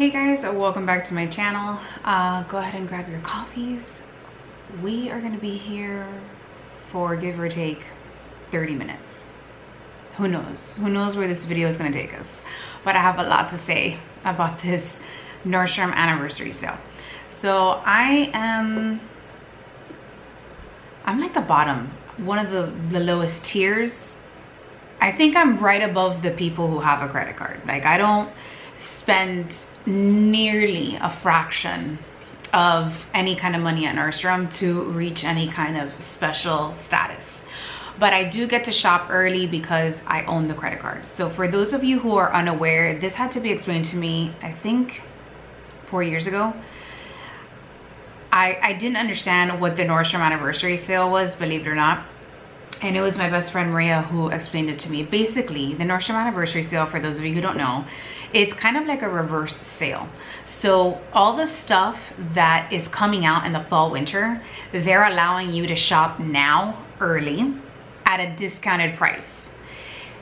Hey guys, welcome back to my channel. Go ahead and grab your coffees. We are going to be here for give or take 30 minutes. Who knows? Who knows where this video is going to take us? But I have a lot to say about this Nordstrom anniversary sale. So I'm like the bottom, one of the lowest tiers. I think I'm right above the people who have a credit card. Like, I don't spend nearly a fraction of any kind of money at Nordstrom to reach any kind of special status. But I do get to shop early because I own the credit card. So for those of you who are unaware, this had to be explained to me, I think 4 years ago. I didn't understand what the Nordstrom anniversary sale was, believe it or not. And it was my best friend Maria who explained it to me. Basically, the Nordstrom anniversary sale, for those of you who don't know, it's kind of like a reverse sale. So all the stuff that is coming out in the fall winter, they're allowing you to shop now early at a discounted price.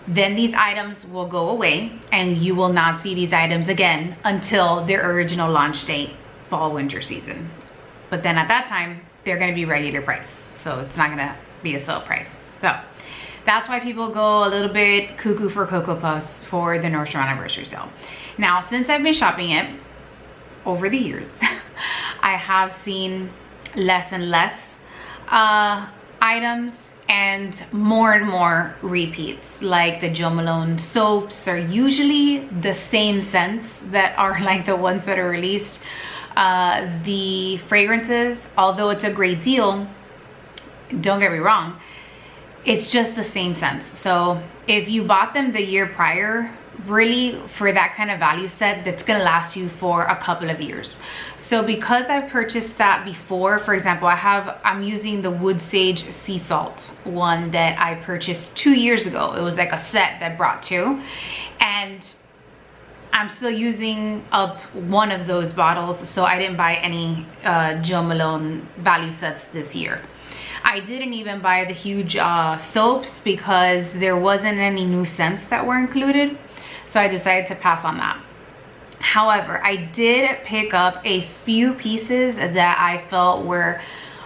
Then these items will go away and you will not see these items again until their original launch date, fall winter season. But then at that time, they're gonna be regular price. So it's not gonna be a sale price. So that's why people go a little bit cuckoo for Cocoa Puffs for the Nordstrom anniversary sale. Now, since I've been shopping it over the years, I have seen less and less items and more repeats. Like the Jo Malone soaps are usually the same scents that are like the ones that are released. The fragrances, although it's a great deal, don't get me wrong, it's just the same scents. So if you bought them the year prior, really for that kind of value set, that's gonna last you for a couple of years. So because I've purchased that before, for example, I'm using the Wood Sage Sea Salt one that I purchased 2 years ago. It was like a set that brought two, and I'm still using up one of those bottles, so I didn't buy any Jo Malone value sets this year. I didn't even buy the huge soaps because there wasn't any new scents that were included, so I decided to pass on that. However, I did pick up a few pieces that I felt were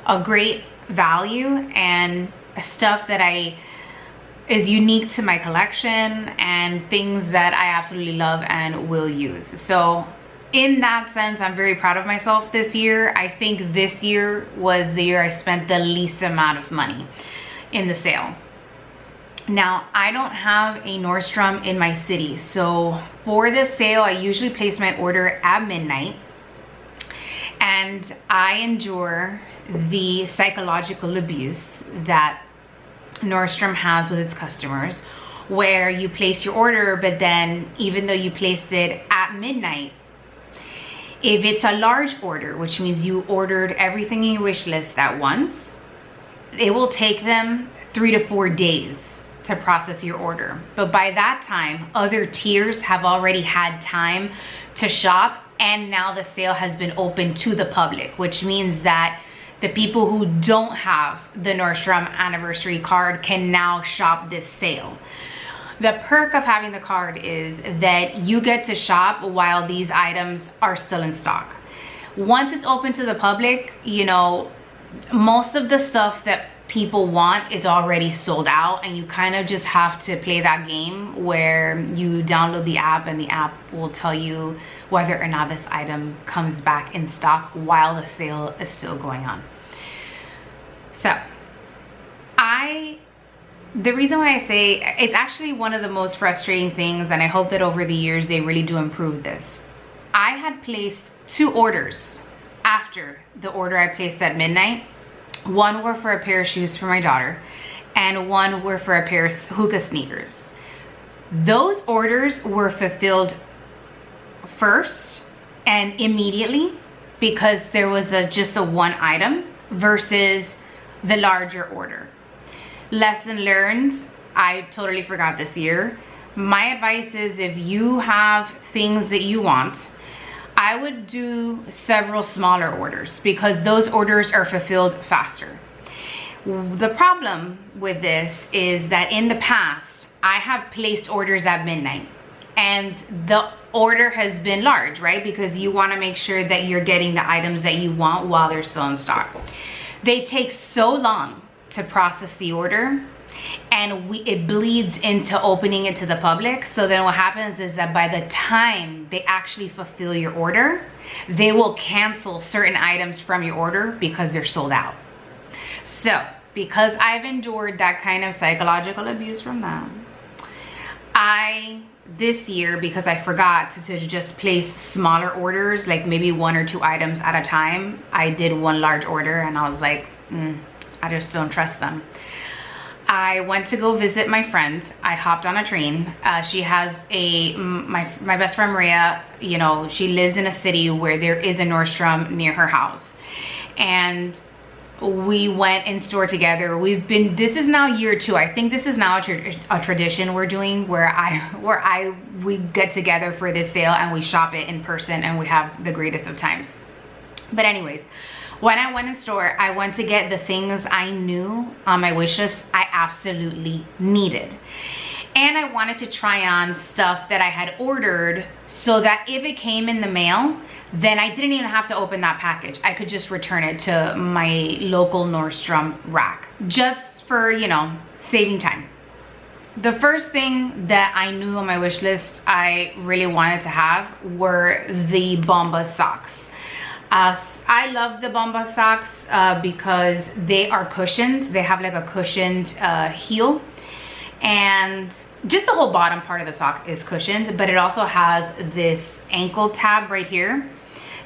a great value and stuff that is unique to my collection and things that I absolutely love and will use. So in that sense, I'm very proud of myself this year. I think this year was the year I spent the least amount of money in the sale. Now, I don't have a Nordstrom in my city, so for this sale, I usually place my order at midnight, and I endure the psychological abuse that Nordstrom has with its customers, where you place your order, but then even though you placed it at midnight, if it's a large order, which means you ordered everything in your wish list at once, it will take them 3 to 4 days to process your order. But by that time, other tiers have already had time to shop, and now the sale has been open to the public, which means that the people who don't have the Nordstrom anniversary card can now shop this sale. The perk of having the card is that you get to shop while these items are still in stock. Once it's open to the public, you know, most of the stuff that people want is already sold out, and you kind of just have to play that game where you download the app and the app will tell you whether or not this item comes back in stock while the sale is still going on. So the reason why I say it's actually one of the most frustrating things, and I hope that over the years they really do improve this. I had placed 2 orders after the order I placed at midnight. One were for a pair of shoes for my daughter, and one were for a pair of hookah sneakers. Those orders were fulfilled first and immediately because there was just a one item versus the larger order. Lesson learned, I totally forgot this year. My advice is, if you have things that you want, I would do several smaller orders because those orders are fulfilled faster. The problem with this is that in the past, I have placed orders at midnight. and the order has been large, right? Because you want to make sure that you're getting the items that you want while they're still in stock. They take so long to process the order, and it bleeds into opening it to the public. So then what happens is that by the time they actually fulfill your order, they will cancel certain items from your order because they're sold out. So because I've endured that kind of psychological abuse from them, this year, because I forgot to just place smaller orders, like maybe 1 or 2 items at a time, I did one large order, and I was like, I just don't trust them. I went to go visit my friend. I hopped on a train. She has my best friend Maria, you know, she lives in a city where there is a Nordstrom near her house. And we went in store together. This is now year 2. I think this is now a tradition we're doing where we get together for this sale and we shop it in person, and we have the greatest of times. But anyways, when I went in store, I went to get the things I knew on my wish list I absolutely needed. And I wanted to try on stuff that I had ordered so that if it came in the mail, then I didn't even have to open that package. I could just return it to my local Nordstrom rack, just for, you know, saving time. The first thing that I knew on my wish list I really wanted to have were the Bomba socks. I love the Bomba socks because they are cushioned. They have like a cushioned heel, and just the whole bottom part of the sock is cushioned, but it also has this ankle tab right here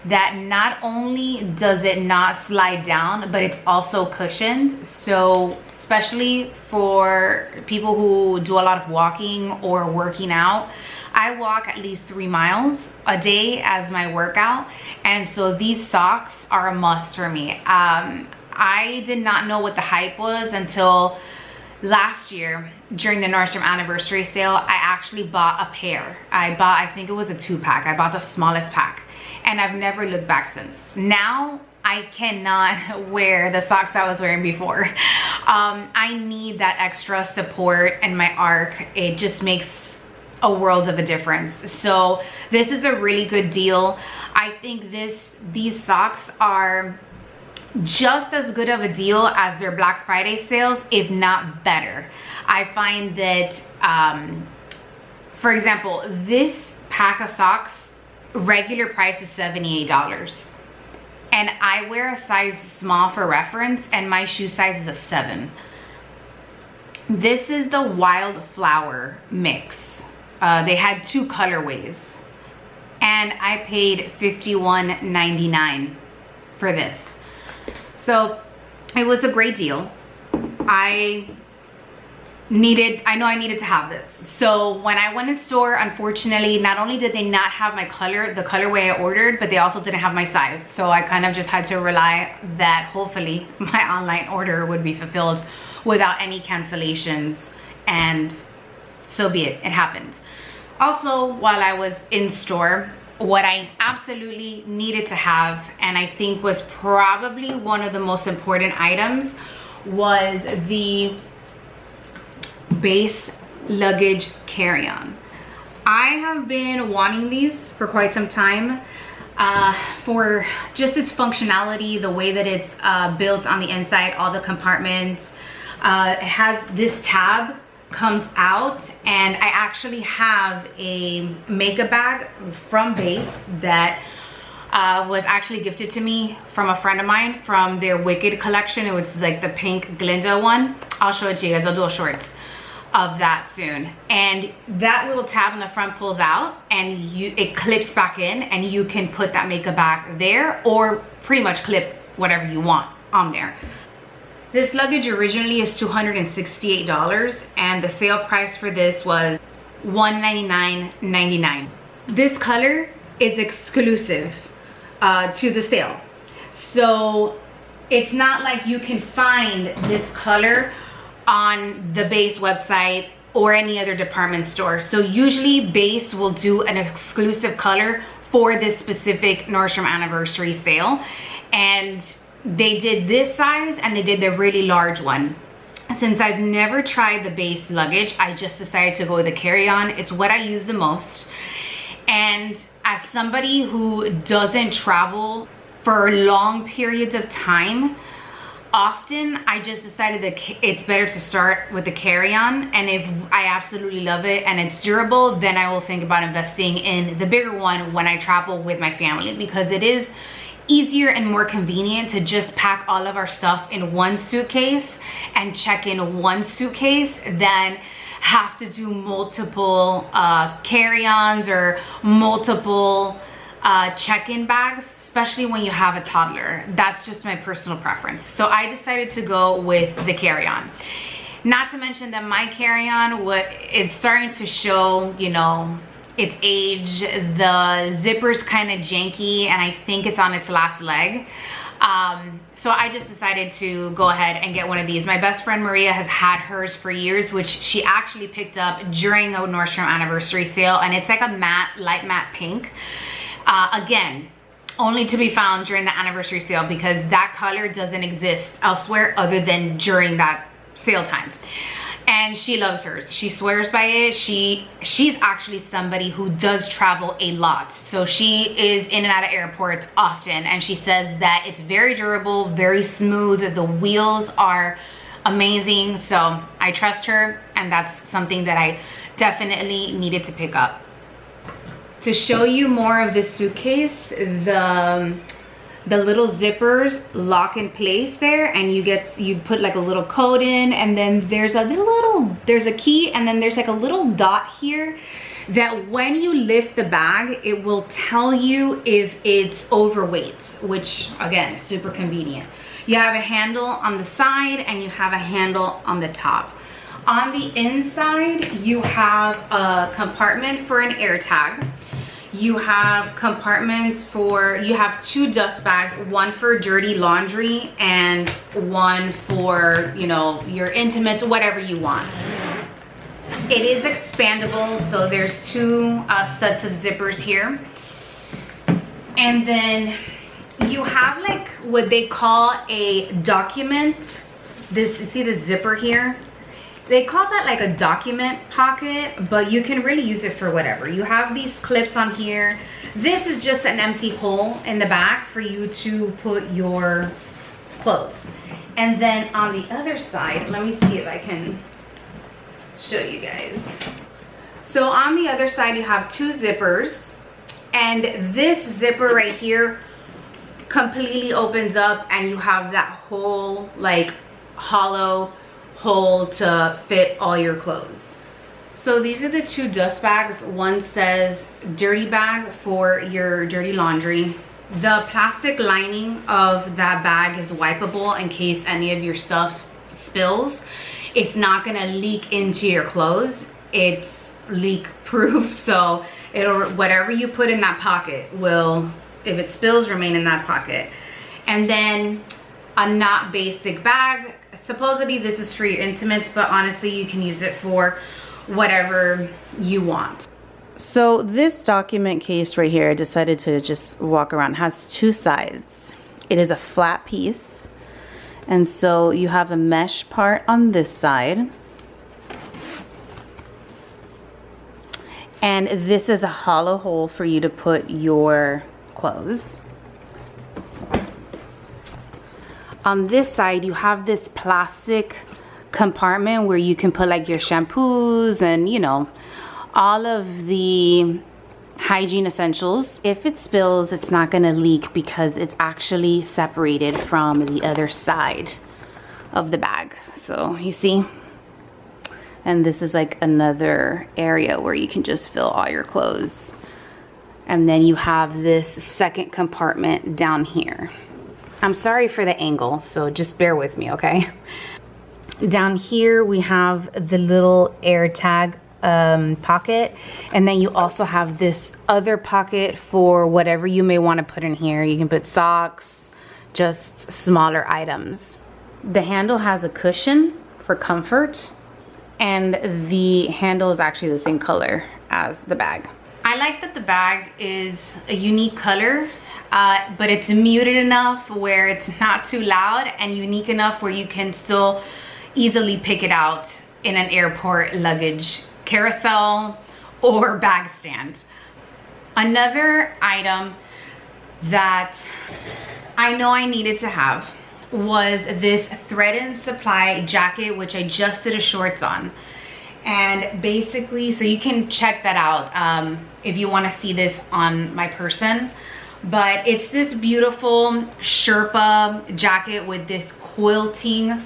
that not only does it not slide down, but it's also cushioned. So especially for people who do a lot of walking or working out, I walk at least 3 miles a day as my workout, and so these socks are a must for me. I did not know what the hype was until last year during the Nordstrom anniversary sale. I actually bought a pair. I think it was a 2-pack. I bought the smallest pack, and I've never looked back since. Now I cannot wear the socks I was wearing before. I need that extra support in my arc. It just makes a world of a difference. So this is a really good deal. I think these socks are just as good of a deal as their Black Friday sales, if not better. I find that, for example, this pack of socks, regular price is $78. And I wear a size small for reference, and my shoe size is a 7. This is the Wildflower mix. They had 2 colorways, and I paid $51.99 for this. So it was a great deal. I know I needed to have this. So when I went in store, unfortunately, not only did they not have my color, the colorway I ordered, but they also didn't have my size. So I kind of just had to rely that hopefully my online order would be fulfilled without any cancellations, and so be it. It happened. Also, while I was in store, what I absolutely needed to have, and I think was probably one of the most important items, was the base luggage carry-on. I have been wanting these for quite some time for just its functionality, the way that it's built on the inside, all the compartments. It has this tab comes out, and I actually have a makeup bag from Base that was actually gifted to me from a friend of mine from their Wicked collection. It was like the pink Glinda one. I'll show it to you guys. I'll do a shorts of that soon. And that little tab in the front pulls out, and it clips back in, and you can put that makeup bag there, or pretty much clip whatever you want on there. This luggage originally is $268, and the sale price for this was $199.99. This color is exclusive to the sale. So it's not like you can find this color on the Base website or any other department store. So usually Base will do an exclusive color for this specific Nordstrom anniversary sale, and they did this size and they did the really large one. Since I've never tried the base luggage, I just decided to go with the carry-on. It's what I use the most. And as somebody who doesn't travel for long periods of time, often I just decided that it's better to start with the carry-on, and if I absolutely love it and it's durable, then I will think about investing in the bigger one when I travel with my family, because it is easier and more convenient to just pack all of our stuff in one suitcase and check in one suitcase than have to do multiple carry-ons or multiple check-in bags, especially when you have a toddler. That's just my personal preference. So I decided to go with the carry-on. Not to mention that my carry-on, it's starting to show, you know, its age. The zipper's kind of janky and I think it's on its last leg. So I just decided to go ahead and get one of these. My best friend Maria has had hers for years, which she actually picked up during a Nordstrom anniversary sale, and it's like a matte, light matte pink. Again, only to be found during the anniversary sale, because that color doesn't exist elsewhere other than during that sale time. And she loves hers. She swears by it. She's actually somebody who does travel a lot. So she is in and out of airports often, and she says that it's very durable, very smooth. The wheels are amazing. So I trust her, and that's something that I definitely needed to pick up. To show you more of this suitcase, the little zippers lock in place there, and you put like a little code in, and then there's a key, and then there's like a little dot here that when you lift the bag, it will tell you if it's overweight, which again is super convenient. You have a handle on the side and you have a handle on the top. On the inside, you have a compartment for an air tag. You have compartments you have 2 dust bags, one for dirty laundry and one for, you know, your intimates, whatever you want. It is expandable, so there's 2 sets of zippers here. And then you have like what they call a document. You see the zipper here? They call that like a document pocket, but you can really use it for whatever. You have these clips on here. This is just an empty hole in the back for you to put your clothes. And then on the other side, let me see if I can show you guys. So on the other side, you have 2 zippers, and this zipper right here completely opens up, and you have that whole like hollow hole to fit all your clothes. So these are the 2 dust bags. One says dirty bag for your dirty laundry. The plastic lining of that bag is wipeable in case any of your stuff spills. It's not gonna leak into your clothes. It's leak proof, so whatever you put in that pocket will, if it spills, remain in that pocket. And then a not basic bag. Supposedly this is for your intimates, but honestly you can use it for whatever you want. So this document case right here, I decided to just walk around, has 2 sides. It is a flat piece, and so you have a mesh part on this side, and this is a hollow hole for you to put your clothes. On this side, you have this plastic compartment where you can put like your shampoos and, you know, all of the hygiene essentials. If it spills, it's not gonna leak because it's actually separated from the other side of the bag. So you see, and this is like another area where you can just fill all your clothes. And then you have this second compartment down here. I'm sorry for the angle, so just bear with me, okay? Down here we have the little air tag pocket, and then you also have this other pocket for whatever you may want to put in here. You can put socks, just smaller items. The handle has a cushion for comfort, and the handle is actually the same color as the bag. I like that the bag is a unique color, but it's muted enough where it's not too loud, and unique enough where you can still easily pick it out in an airport luggage carousel or bag stand. Another item that I know I needed to have was this Thread and Supply jacket, which I just did a shorts on. And basically, so you can check that out if you want to see this on my person. But it's this beautiful Sherpa jacket with this quilting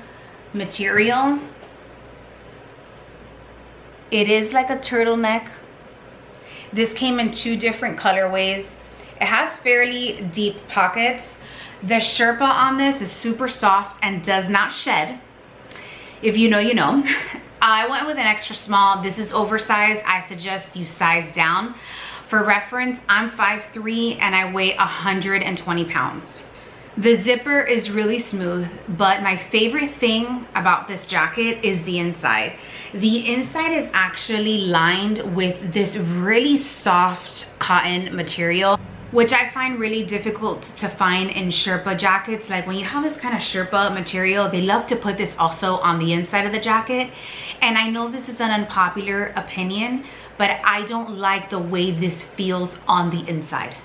material. It is like a turtleneck. This came in 2 different colorways. It has fairly deep pockets. The Sherpa on this is super soft and does not shed. If you know, you know. I went with an extra small. This is oversized. I suggest you size down. For reference, I'm 5'3" and I weigh 120 pounds. The zipper is really smooth, but my favorite thing about this jacket is the inside. The inside is actually lined with this really soft cotton material, which I find really difficult to find in Sherpa jackets. Like when you have this kind of Sherpa material, they love to put this also on the inside of the jacket. And I know this is an unpopular opinion, but I don't like the way this feels on the inside.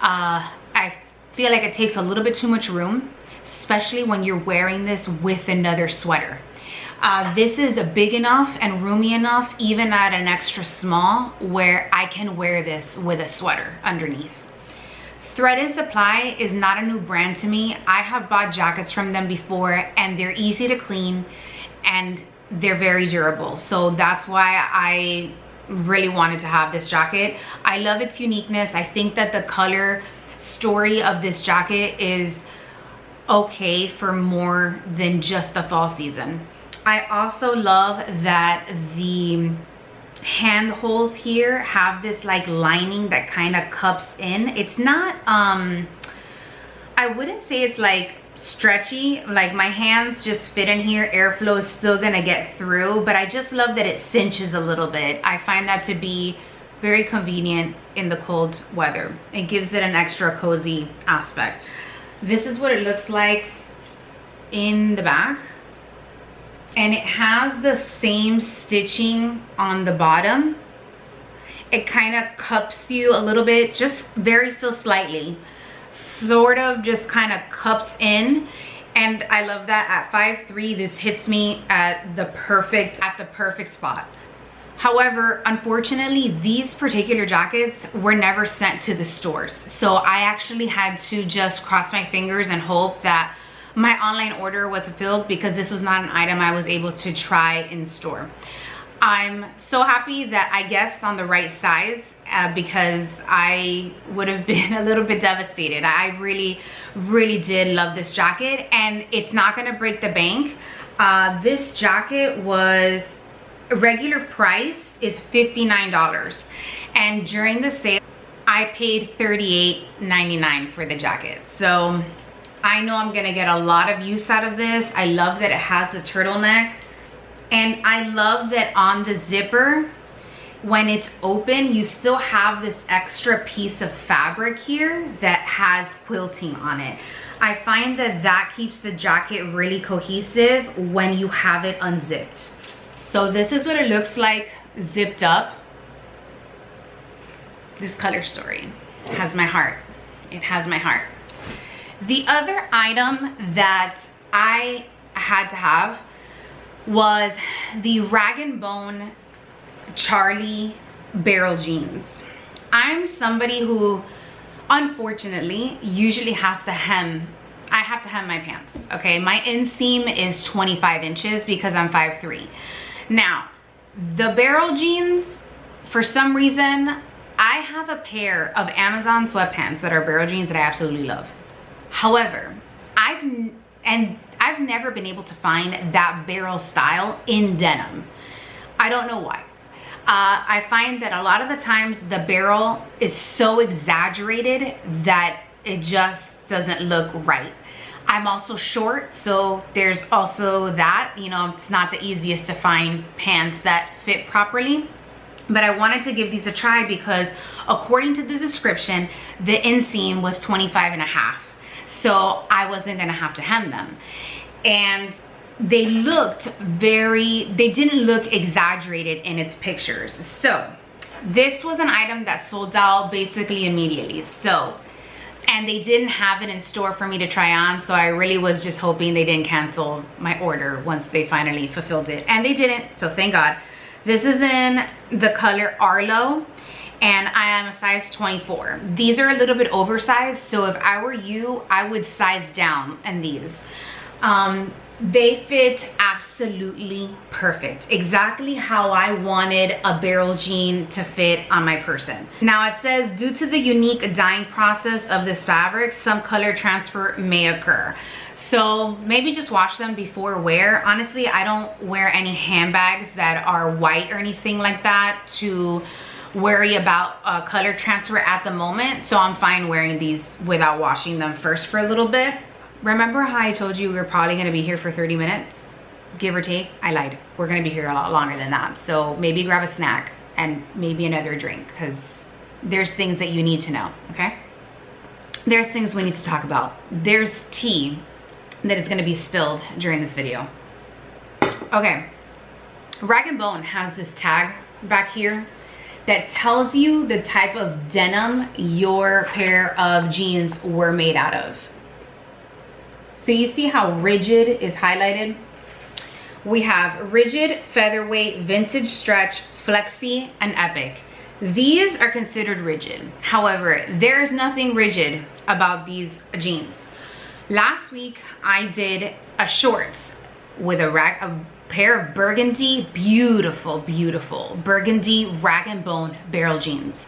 I feel like it takes a little bit too much room, especially when you're wearing this with another sweater. This is big enough and roomy enough, even at an extra small, where I can wear this with a sweater underneath. Thread and Supply is not a new brand to me. I have bought jackets from them before and they're easy to clean and they're very durable. So that's why I really wanted to have this jacket. I love its uniqueness. I think that the color story of this jacket is okay for more than just the fall season. I also love that the hand holes here have this like lining that kind of cups in. It's not I wouldn't say it's like stretchy, like my hands just fit in here. Airflow is still gonna get through, but I just love that it cinches a little bit. I find that to be very convenient in the cold weather. It gives it an extra cozy aspect. This is what it looks like in the back. And it has the same stitching on the bottom. It kind of cups you a little bit, just very so slightly. Sort of just kind of cups in. And I love that at 5'3", this hits me at the perfect spot. However, unfortunately, these particular jackets were never sent to the stores. So I actually had to just cross my fingers and hope that my online order was filled, because this was not an item I was able to try in store. I'm so happy that I guessed on the right size because I would have been a little bit devastated. I really did love this jacket, and it's not gonna break the bank. This jacket was, regular price is $59, and during the sale I paid $38.99 for the jacket. So I know I'm gonna get a lot of use out of this. I love that it has the turtleneck, and I love that on the zipper, when it's open, you still have this extra piece of fabric here that has quilting on it. I find that that keeps the jacket really cohesive when you have it unzipped. So this is what it looks like zipped up. This color story has my heart. It has my heart. The other item that I had to have was the Rag & Bone Charlie barrel jeans. I'm somebody who unfortunately usually has to hem. I have to hem my pants, okay? My inseam is 25 inches because I'm 5'3". Now, the barrel jeans, for some reason, I have a pair of Amazon sweatpants that are barrel jeans that I absolutely love. However, I've never been able to find that barrel style in denim. I don't know why. I find that a lot of the times the barrel is so exaggerated that it just doesn't look right. I'm also short, so there's also that, you know, it's not the easiest to find pants that fit properly. But I wanted to give these a try because according to the description, the inseam was 25 and a half. So I wasn't gonna have to hem them. And they didn't look exaggerated in its pictures. So this was an item that sold out basically immediately. And they didn't have it in store for me to try on, so I really was just hoping they didn't cancel my order once they finally fulfilled it, and they didn't, so thank God. This is in the color Arlo, and I am a size 24. These are a little bit oversized, so if I were you, I would size down in these. They fit absolutely perfect, exactly how I wanted a barrel jean to fit on my person. Now it says, due to the unique dyeing process of this fabric, some color transfer may occur. So maybe just wash them before wear. Honestly, I don't wear any handbags that are white or anything like that to worry about color transfer at the moment. So I'm fine wearing these without washing them first for a little bit. Remember how I told you we were probably gonna be here for 30 minutes, give or take? I lied. We're gonna be here a lot longer than that. So maybe grab a snack and maybe another drink, because there's things that you need to know, okay? There's things we need to talk about. There's tea that is gonna be spilled during this video. Okay, Rag & Bone has this tag back here that tells you the type of denim your pair of jeans were made out of. So you see how rigid is highlighted? We have rigid, featherweight, vintage stretch, flexi, and epic. These are considered rigid. However, there's nothing rigid about these jeans. Last week, I did a shorts with a pair of burgundy, beautiful, beautiful burgundy Rag & Bone barrel jeans.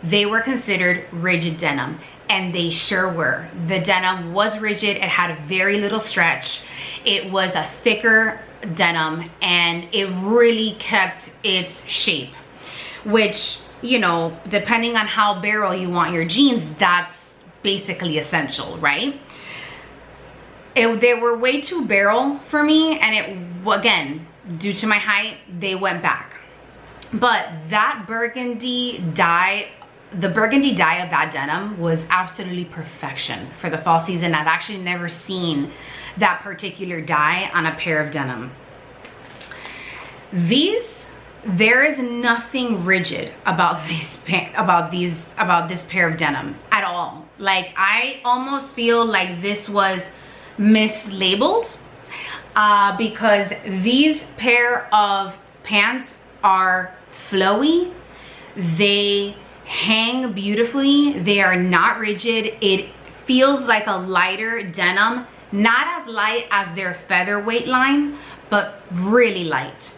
They were considered rigid denim, and they sure were. The denim was rigid, it had very little stretch, it was a thicker denim, and it really kept its shape, which, you know, depending on how barrel you want your jeans, that's basically essential, right? They were way too barrel for me, and it, again, due to my height, they went back. But that burgundy dye, the burgundy dye of that denim was absolutely perfection for the fall season. I've actually never seen that particular dye on a pair of denim. There is nothing rigid about this pair of denim at all. Like, I almost feel like this was mislabeled because these pair of pants are flowy. They hang beautifully. They are not rigid. It feels like a lighter denim, not as light as their featherweight line, but really light.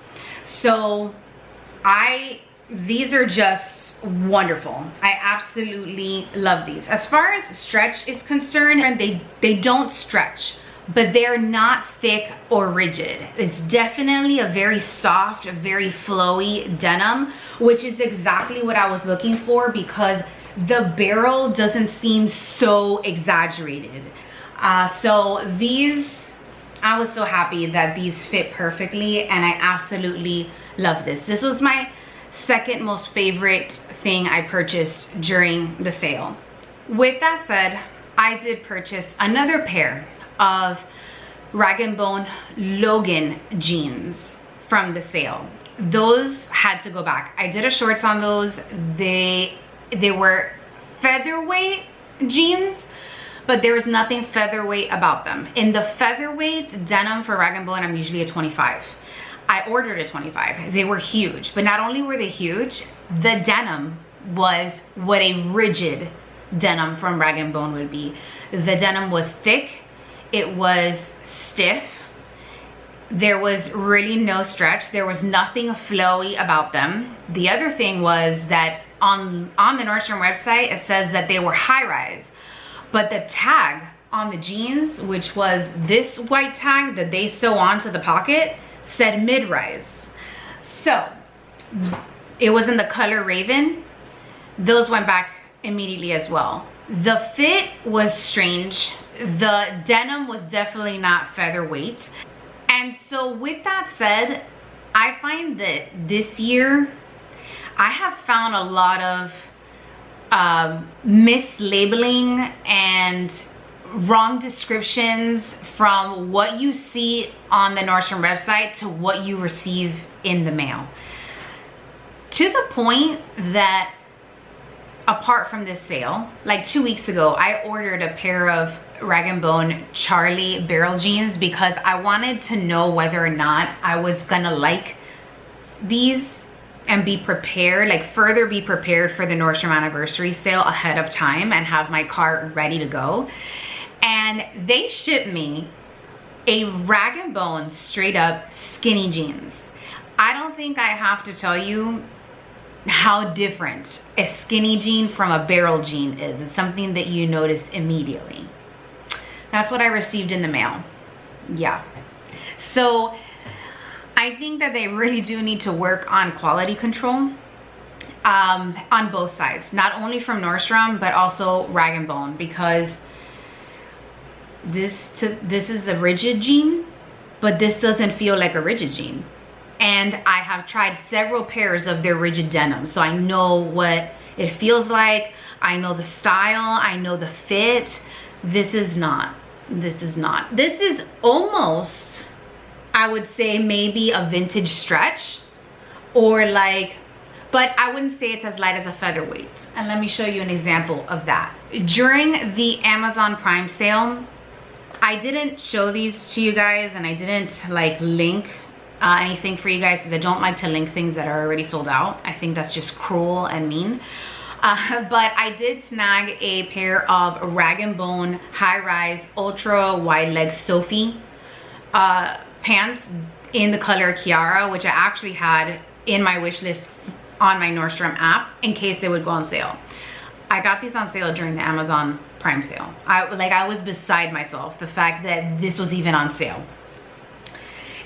So these are just wonderful. I absolutely love these. As far as stretch is concerned, they don't stretch, but they're not thick or rigid. It's definitely a very soft, very flowy denim, which is exactly what I was looking for, because the barrel doesn't seem so exaggerated. So these, I was so happy that these fit perfectly, and I absolutely love this. This was my second most favorite thing I purchased during the sale. With that said, I did purchase another pair of Rag & Bone Logan jeans from the sale. Those had to go back. I did a shorts on those. They were featherweight jeans, but there was nothing featherweight about them. In the featherweight denim for Rag & Bone, I'm usually a 25. I ordered a 25. They were huge, but not only were they huge, the denim was what a rigid denim from Rag & Bone would be. The denim was thick, it was stiff, there was really no stretch, there was nothing flowy about them. The other thing was that on the Nordstrom website, it says that they were high-rise, but the tag on the jeans, which was this white tag that they sew onto the pocket, said mid-rise. So it was in the color Raven. Those went back immediately as well. The fit was strange. The denim was definitely not featherweight. And so with that said, I find that this year I have found a lot of mislabeling and wrong descriptions from what you see on the Nordstrom website to what you receive in the mail. To the point that apart from this sale, like 2 weeks ago, I ordered a pair of Rag & Bone Charlie barrel jeans because I wanted to know whether or not I was gonna like these and be prepared, like further be prepared for the Nordstrom anniversary sale ahead of time and have my cart ready to go. And they shipped me a Rag & Bone straight up skinny jeans. I don't think I have to tell you how different a skinny jean from a barrel jean is. It's something that you notice immediately. That's what I received in the mail. Yeah. So I think that they really do need to work on quality control on both sides, not only from Nordstrom, but also Rag & Bone, because this is a rigid jean, but this doesn't feel like a rigid jean. And I have tried several pairs of their rigid denim, so I know what it feels like. I know the style, I know the fit. This is not. This is almost, I would say, maybe a vintage stretch, or like, but I wouldn't say it's as light as a featherweight. And let me show you an example of that. During the Amazon Prime sale, I didn't show these to you guys, and I didn't like link anything for you guys because I don't like to link things that are already sold out. I think that's just cruel and mean. But I did snag a pair of Rag & Bone high-rise ultra wide leg Sophie pants in the color Kiara, which I actually had in my wish list on my Nordstrom app in case they would go on sale. I got these on sale during the Amazon Prime sale. I was beside myself, the fact that this was even on sale.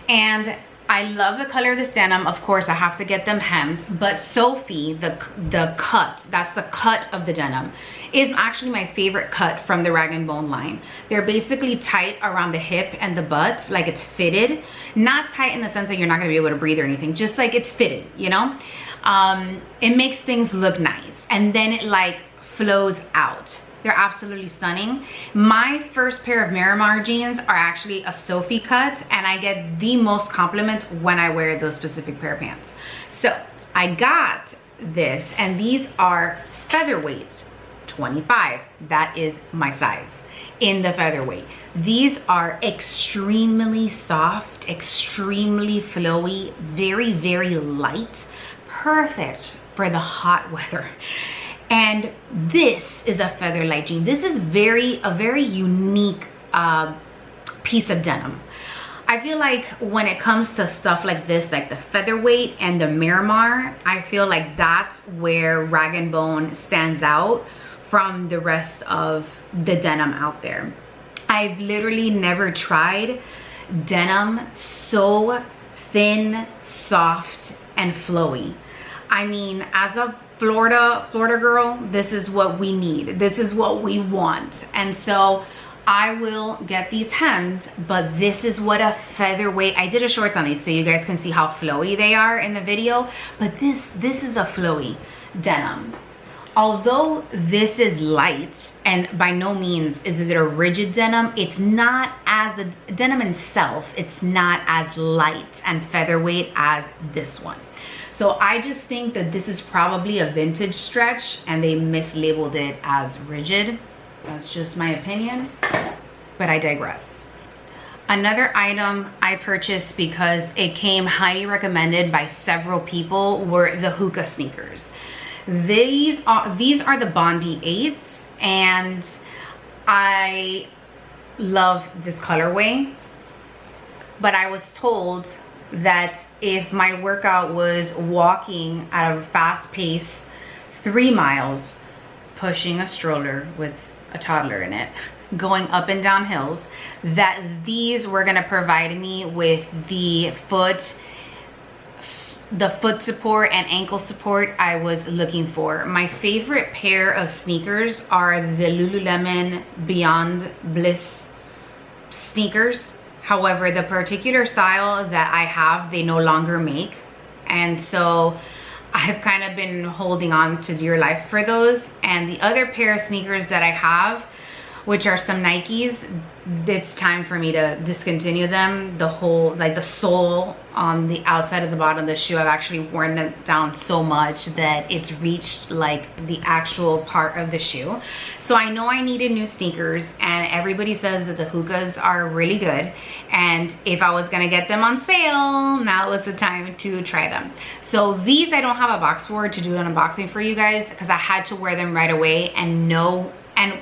And I love the color of this denim. Of course, I have to get them hemmed, but Sophie, the cut, that's the cut of the denim, is actually my favorite cut from the Rag & Bone line. They're basically tight around the hip and the butt, like it's fitted. Not tight in the sense that you're not gonna be able to breathe or anything, just like it's fitted, you know? It makes things look nice, and then it like flows out. They're absolutely stunning. My first pair of Miramar jeans are actually a Sophie cut, and I get the most compliments when I wear those specific pair of pants. So I got this, and these are featherweights, 25. That is my size in the featherweight. These are extremely soft, extremely flowy, very, very light, perfect for the hot weather. And this is a feather light jean. This is a very unique piece of denim. I feel like when it comes to stuff like this, like the featherweight and the Miramar, I feel like that's where Rag & Bone stands out from the rest of the denim out there. I've literally never tried denim so thin, soft, and flowy. I mean, as a Florida girl, this is what we need. This is what we want. And so I will get these hemmed, but this is what a featherweight, I did a shorts on these so you guys can see how flowy they are in the video, but this is a flowy denim. Although this is light, and by no means is it a rigid denim, it's not as, the denim itself, it's not as light and featherweight as this one. So I just think that this is probably a vintage stretch and they mislabeled it as rigid. That's just my opinion, but I digress. Another item I purchased because it came highly recommended by several people were the hookah sneakers. These are the Bondi 8s, and I love this colorway, but I was told that if my workout was walking at a fast pace 3 miles, pushing a stroller with a toddler in it, going up and down hills, that these were gonna provide me with the foot support and ankle support I was looking for. My favorite pair of sneakers are the Lululemon Beyond Bliss sneakers. However, the particular style that I have, they no longer make. And so I've kind of been holding on to dear life for those. And the other pair of sneakers that I have which are some Nikes. It's time for me to discontinue them. The whole, like the sole on the outside of the bottom of the shoe, I've actually worn them down so much that it's reached like the actual part of the shoe. So I know I needed new sneakers, and everybody says that the Hokas are really good, and if I was gonna get them on sale, now was the time to try them. So these I don't have a box for to do an unboxing for you guys, because I had to wear them right away and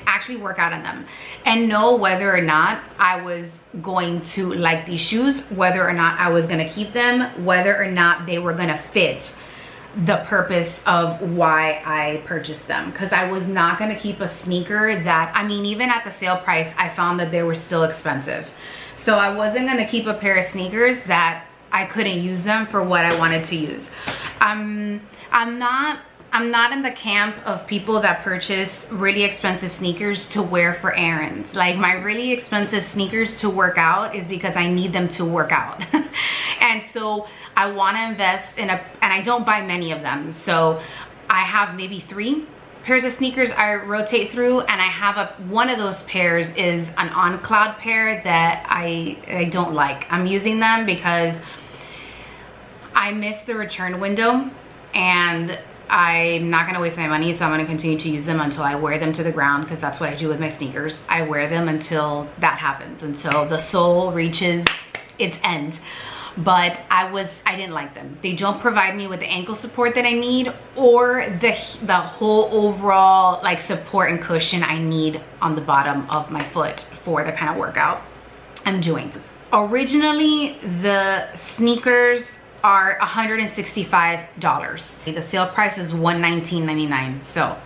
actually work out on them and know whether or not I was going to like these shoes, whether or not I was going to keep them, whether or not they were going to fit the purpose of why I purchased them. Because I was not going to keep a sneaker that, I mean, even at the sale price, I found that they were still expensive. So I wasn't going to keep a pair of sneakers that I couldn't use them for what I wanted to use. I'm not in the camp of people that purchase really expensive sneakers to wear for errands. Like, my really expensive sneakers to work out is because I need them to work out. And so I want to invest in and I don't buy many of them. So I have maybe 3 pairs of sneakers I rotate through, and I have one of those pairs is an on cloud pair that I don't like. I'm using them because I missed the return window, and I'm not gonna waste my money, so I'm gonna continue to use them until I wear them to the ground, because that's what I do with my sneakers. I wear them until that happens, until the sole reaches its end. But I didn't like them. They don't provide me with the ankle support that I need, or the whole overall like support and cushion I need on the bottom of my foot for the kind of workout I'm doing. Originally, the sneakers are $165. The sale price is $119.99, so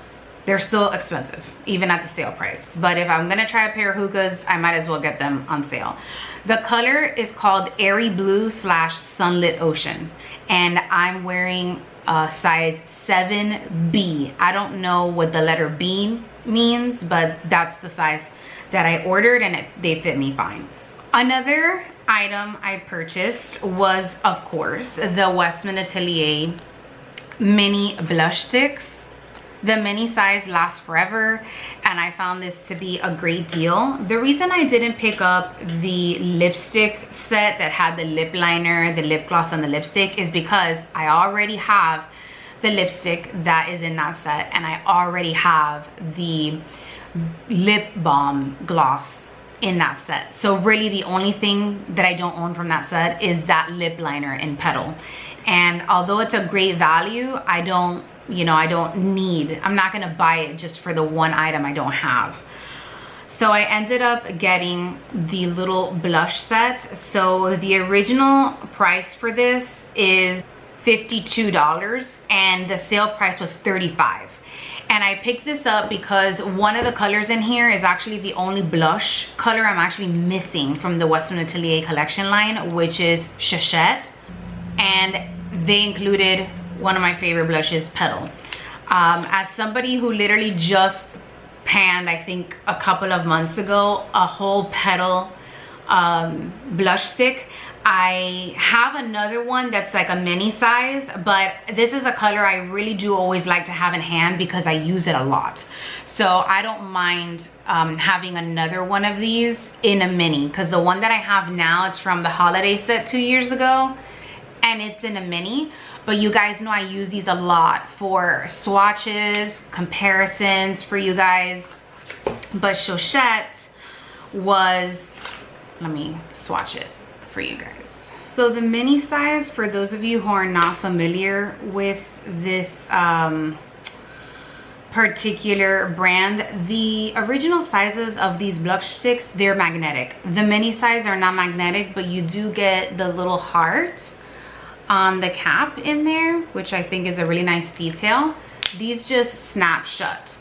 they're still expensive even at the sale price. But if I'm gonna try a pair of Hokas, I might as well get them on sale. The color is called Airy Blue / Sunlit Ocean, and I'm wearing a size 7B. I don't know what the letter B means, but that's the size that I ordered, and they fit me fine. Another item I purchased was, of course, the Westman Atelier mini blush sticks. The mini size lasts forever, and I found this to be a great deal. The reason I didn't pick up the lipstick set that had the lip liner, the lip gloss, and the lipstick is because I already have the lipstick that is in that set, and I already have the lip balm gloss in that set. So really the only thing that I don't own from that set is that lip liner in Petal. And although it's a great value, I'm not gonna buy it just for the one item I don't have. So I ended up getting the little blush set. So the original price for this is $52, and the sale price was $35. And I picked this up because one of the colors in here is actually the only blush color I'm actually missing from the Westman Atelier collection line, which is Chachette. And they included one of my favorite blushes, Petal. As somebody who literally just panned, I think a couple of months ago, a whole Petal blush stick, I have another one that's like a mini size, but this is a color I really do always like to have in hand because I use it a lot. So I don't mind having another one of these in a mini, because the one that I have now, it's from the holiday set 2 years ago, and it's in a mini. But you guys know I use these a lot for swatches, comparisons for you guys. But Chachette was, let me swatch it for you guys. So the mini size, for those of you who are not familiar with this particular brand, the original sizes of these blush sticks, they're magnetic. The mini size are not magnetic, but you do get the little heart on the cap in there, which I think is a really nice detail. These just snap shut.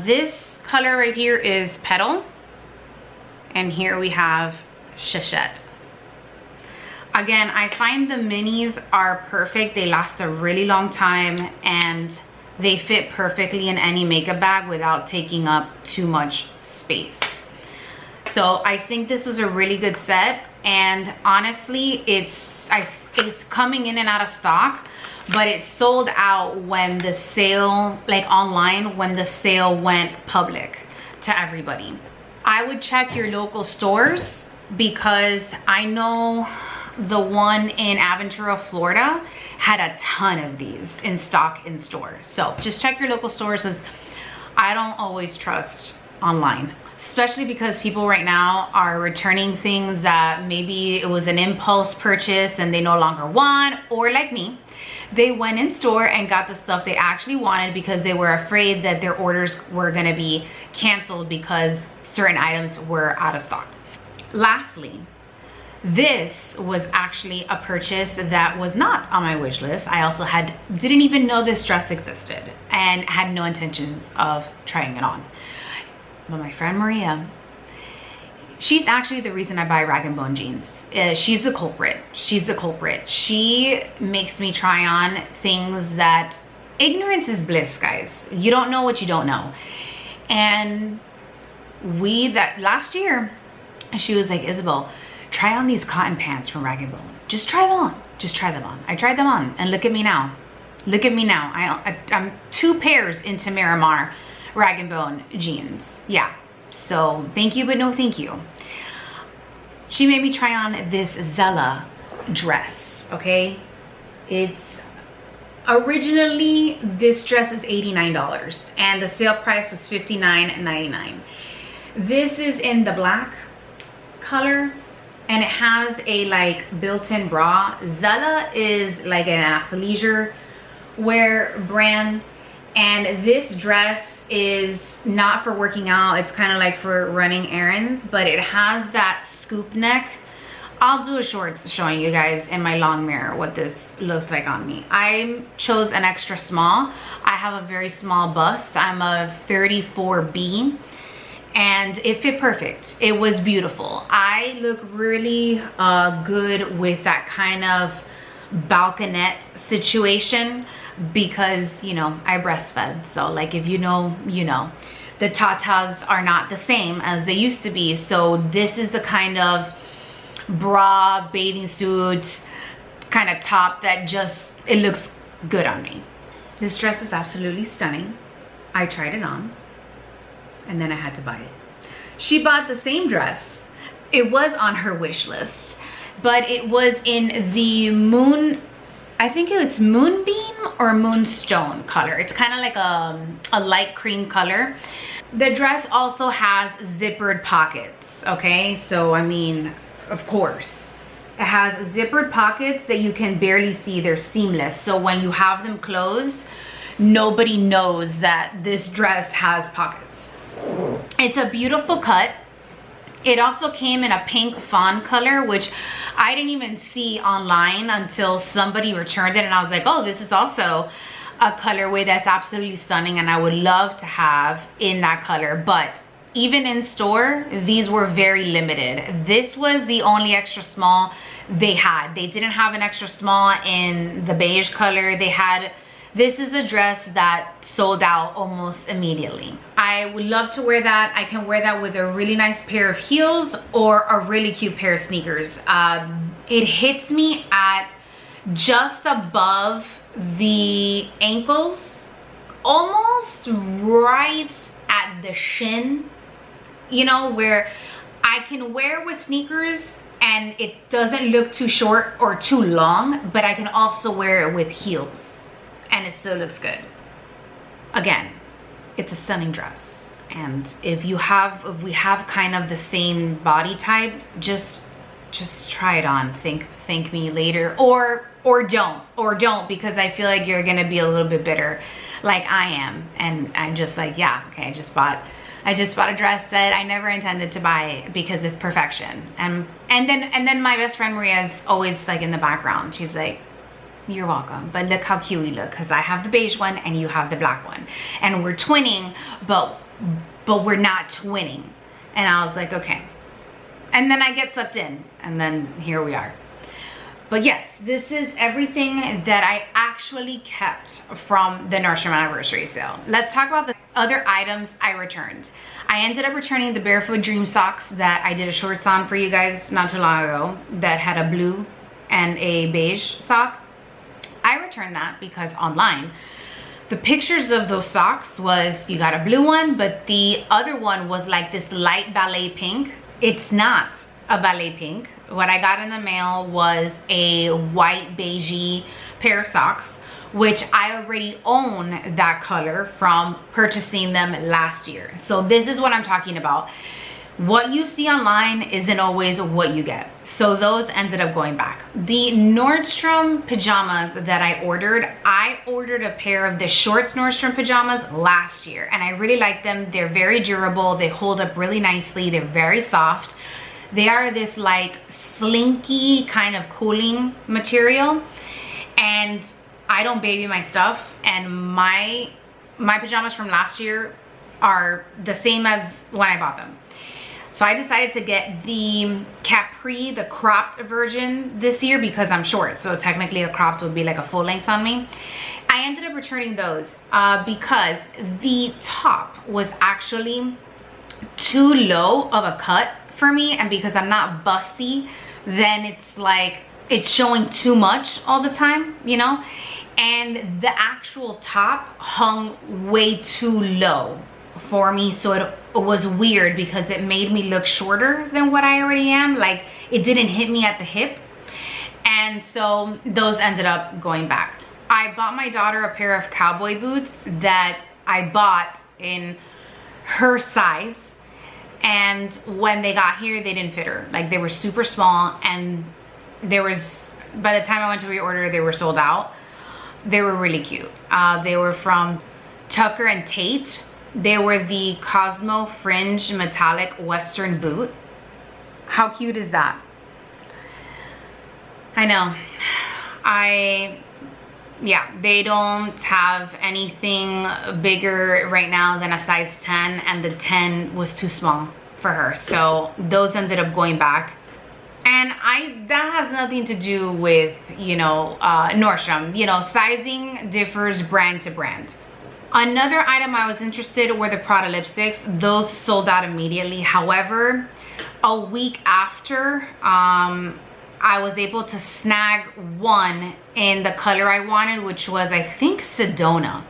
This color right here is Petal, and here we have Chachette. Again, I find the minis are perfect. They last a really long time, and they fit perfectly in any makeup bag without taking up too much space. So I think this was a really good set, and honestly, it's coming in and out of stock, but it sold out when the sale, like online, when the sale went public to everybody. I would check your local stores because I know the one in Aventura, Florida had a ton of these in stock in stores. So just check your local stores, because I don't always trust online, especially because people right now are returning things that maybe it was an impulse purchase and they no longer want, or like me, they went in store and got the stuff they actually wanted because they were afraid that their orders were going to be canceled because certain items were out of stock. Lastly, this was actually a purchase that was not on my wish list. I also didn't even know this dress existed and had no intentions of trying it on. But my friend Maria, she's actually the reason I buy rag & bone jeans. She's the culprit. She's the culprit. She makes me try on things that, ignorance is bliss, guys. You don't know what you don't know. And that last year, she was like, Isabel, try on these cotton pants from Rag & Bone. Just try them on. Just try them on. I tried them on, and look at me now. Look at me now. I'm 2 pairs into Miramar Rag & Bone jeans. Yeah. So thank you, but no thank you. She made me try on this Zala dress, okay? It's originally, this dress is $89 and the sale price was $59.99. This is in the black color and it has a like built-in bra. Zala is like an athleisure wear brand, and this dress is not for working out. It's kind of like for running errands, but it has that scoop neck. I'll do a short showing you guys in my long mirror what this looks like on me. I chose an extra small. I have a very small bust. I'm a 34B and it fit perfect. It was beautiful. I look really good with that kind of balconette situation because, you know, I breastfed. So like, if you know, you know. The tatas are not the same as they used to be. So this is the kind of bra, bathing suit kind of top that just, it looks good on me. This dress is absolutely stunning. I tried it on and then I had to buy it. She bought the same dress. It was on her wish list, but it was in the moon, I think it's moonbeam or moonstone color. It's kind of like a light cream color. The dress also has zippered pockets, okay? So, I mean, of course, it has zippered pockets that you can barely see. They're seamless. So when you have them closed, nobody knows that this dress has pockets. It's a beautiful cut. It also came in a pink fawn color, which I didn't even see online until somebody returned it. And I was like, oh, this is also a colorway that's absolutely stunning and I would love to have in that color. But even in store, these were very limited. This was the only extra small they had. They didn't have an extra small in the beige color. They had, this is a dress that sold out almost immediately. I would love to wear that. I can wear that with a really nice pair of heels or a really cute pair of sneakers. It hits me at just above the ankles, almost right at the shin, you know, where I can wear with sneakers and it doesn't look too short or too long, but I can also wear it with heels and it still looks good. Again, it's a stunning dress. And if we have kind of the same body type, just try it on. Thank me later, or don't, because I feel like you're gonna be a little bit bitter like I am. And I'm just like, yeah, okay, I just bought a dress that I never intended to buy because it's perfection. And then my best friend Maria is always like in the background. She's like, you're welcome, but look how cute we look, because I have the beige one and you have the black one, and we're twinning, but we're not twinning. And I was like, okay. And then I get sucked in, and then here we are. But yes, this is everything that I actually kept from the Nordstrom anniversary sale. Let's talk about the other items I returned. I ended up returning the Barefoot Dream socks that I did a shorts on for you guys not too long ago that had a blue and a beige sock. I returned that because online the pictures of those socks was you got a blue one, but the other one was like this light ballet pink. It's not a ballet pink. What I got in the mail was a white beigey pair of socks, which I already own that color from purchasing them last year. So this is what I'm talking about. What you see online isn't always what you get. So those ended up going back. The Nordstrom pajamas that I ordered a pair of the shorts Nordstrom pajamas last year, and I really like them. They're very durable. They hold up really nicely. They're very soft. They are this like slinky kind of cooling material, and I don't baby my stuff, and my pajamas from last year are the same as when I bought them. So I decided to get the capri, the cropped version this year because I'm short. So technically a cropped would be like a full length on me. I ended up returning those because the top was actually too low of a cut for me. And because I'm not busty, then it's like, it's showing too much all the time, you know? And the actual top hung way too low for me, so it was weird because it made me look shorter than what I already am. Like, it didn't hit me at the hip, and so those ended up going back. I bought my daughter a pair of cowboy boots that I bought in her size, and when they got here they didn't fit her. Like, they were super small, and there was, by the time I went to reorder, they were sold out. They were really cute. They were from Tucker and Tate. They were the Cosmo Fringe Metallic Western boot. How cute is that? I know. Yeah, they don't have anything bigger right now than a size 10, and the 10 was too small for her. So those ended up going back. And that has nothing to do with, you know, Nordstrom. You know, sizing differs brand to brand. Another item I was interested in were the Prada lipsticks. Those sold out immediately. However, a week after, I was able to snag one in the color I wanted, which was, I think, Sedona.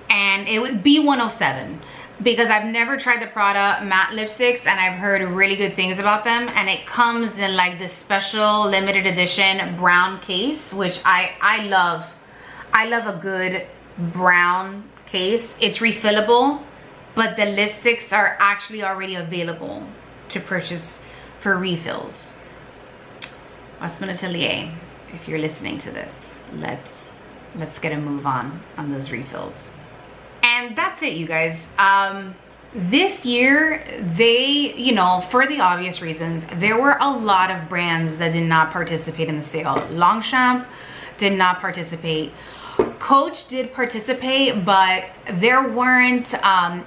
And it would be 107. Because I've never tried the Prada matte lipsticks, and I've heard really good things about them. And it comes in like this special limited edition brown case, which I love. I love a good brown case. It's refillable, but the lipsticks are actually already available to purchase for refills. Westman Atelier, if you're listening to this, let's get a move on those refills. And that's it, you guys. This year, you know, for the obvious reasons, there were a lot of brands that did not participate in the sale. Longchamp did not participate. Coach did participate, but there weren't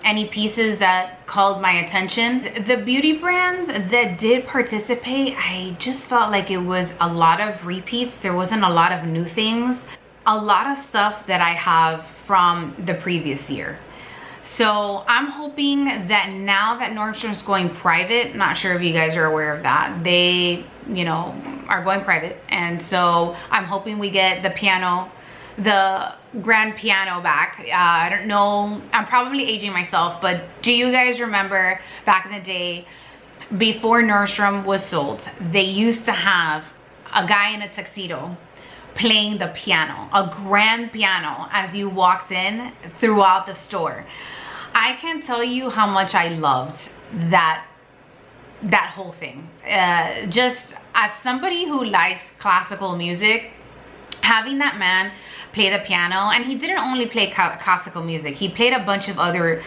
any pieces that called my attention. The beauty brands that did participate, I just felt like it was a lot of repeats. There wasn't a lot of new things. A lot of stuff that I have from the previous year. So I'm hoping that now that Nordstrom's going private, not sure if you guys are aware of that, they, you know, are going private. And so I'm hoping we get the piano, the grand piano back. I don't know, I'm probably aging myself, but do you guys remember back in the day, before Nordstrom was sold, they used to have a guy in a tuxedo playing the piano, a grand piano, as you walked in throughout the store. I can't tell you how much I loved that whole thing. Just as somebody who likes classical music, having that man play the piano, and he didn't only play classical music, he played a bunch of other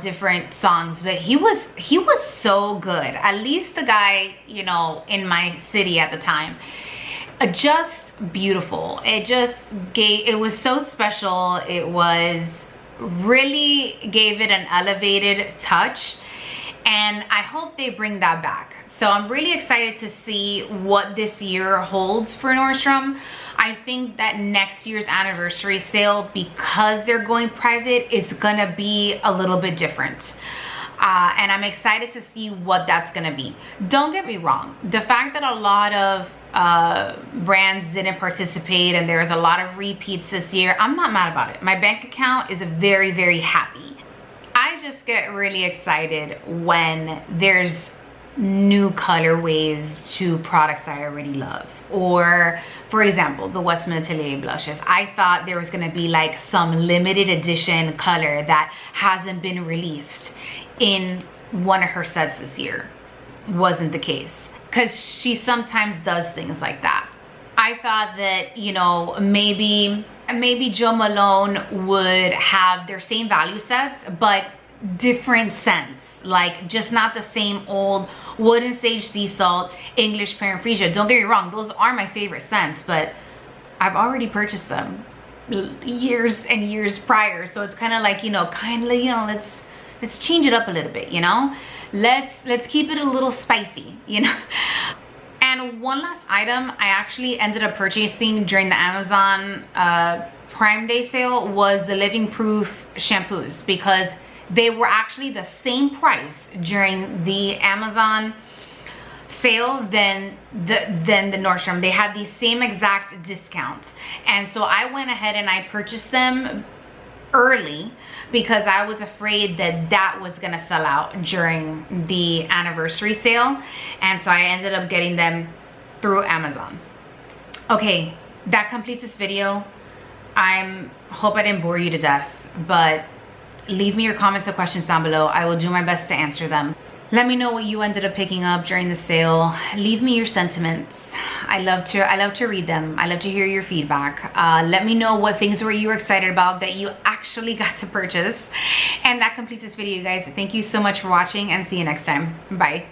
different songs, but he was so good. At least the guy, you know, in my city at the time. Just beautiful. It was so special. It was really gave it an elevated touch, and I hope they bring that back. So I'm really excited to see what this year holds for Nordstrom. I think that next year's anniversary sale, because they're going private, is gonna be a little bit different. and I'm excited to see what that's gonna be. Don't get me wrong, the fact that a lot of brands didn't participate and there's a lot of repeats this year, I'm not mad about it. My bank account is very, very happy. I just get really excited when there's new colorways to products I already love. Or for example, the Westman Atelier blushes. I thought there was gonna be like some limited edition color that hasn't been released in one of her sets this year. Wasn't the case, because she sometimes does things like that. I thought that, you know, maybe Jo Malone would have their same value sets, but different scents, like just not the same old wooden sage sea salt, English pear and freesia. Don't get me wrong, those are my favorite scents, but I've already purchased them years and years prior. So it's kind of like, you know, let's change it up a little bit, you know, let's keep it a little spicy, you know. And one last item I actually ended up purchasing during the Amazon Prime Day sale was the Living Proof shampoos, because they were actually the same price during the Amazon sale than the Nordstrom. They had the same exact discount. And so I went ahead and I purchased them early because I was afraid that that was gonna sell out during the anniversary sale. And so I ended up getting them through Amazon. Okay, that completes this video. Hope I didn't bore you to death, but leave me your comments or questions down below. I will do my best to answer them. Let me know what you ended up picking up during the sale. Leave me your sentiments. I love to read them. I love to hear your feedback. Let me know what things were you excited about that you actually got to purchase. And that completes this video, you guys. Thank you so much for watching, and see you next time. Bye.